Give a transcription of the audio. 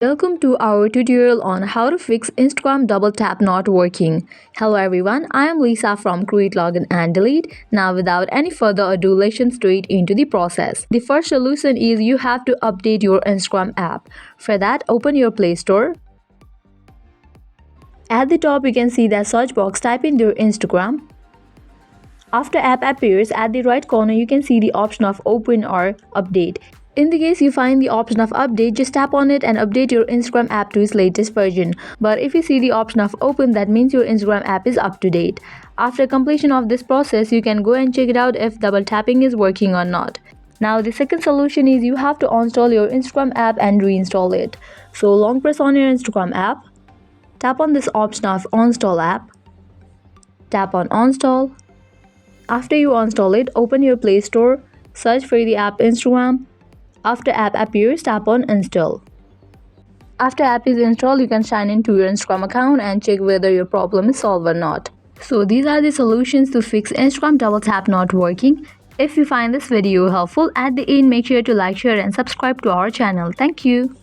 Welcome to our tutorial on how to fix Instagram double tap not working. Hello everyone, I am Lisa from Create Login and Delete. Now without any further ado, let's jump straight into the process. The first solution is you have to update your Instagram app. For that, open your Play Store. At the top you can see the search box, type in your Instagram. After app appears, at the right corner you can see the option of open or update. In the case you find the option of update, just tap on it and update your Instagram app to its latest version. But if you see the option of open, that means your Instagram app is up to date. After completion of this process, you can go and check it out if double tapping is working or not. Now the second solution is you have to uninstall your Instagram app and reinstall it. So long press on your Instagram app, tap on this option of uninstall app, tap on uninstall. After you uninstall it, open your Play Store, search for the app Instagram. After app appears, tap on install. After app is installed, you can sign into your Instagram account and check whether your problem is solved or not. So these are the solutions to fix Instagram double tap not working. If you find this video helpful, at the end make sure to like, share and subscribe to our channel. Thank you.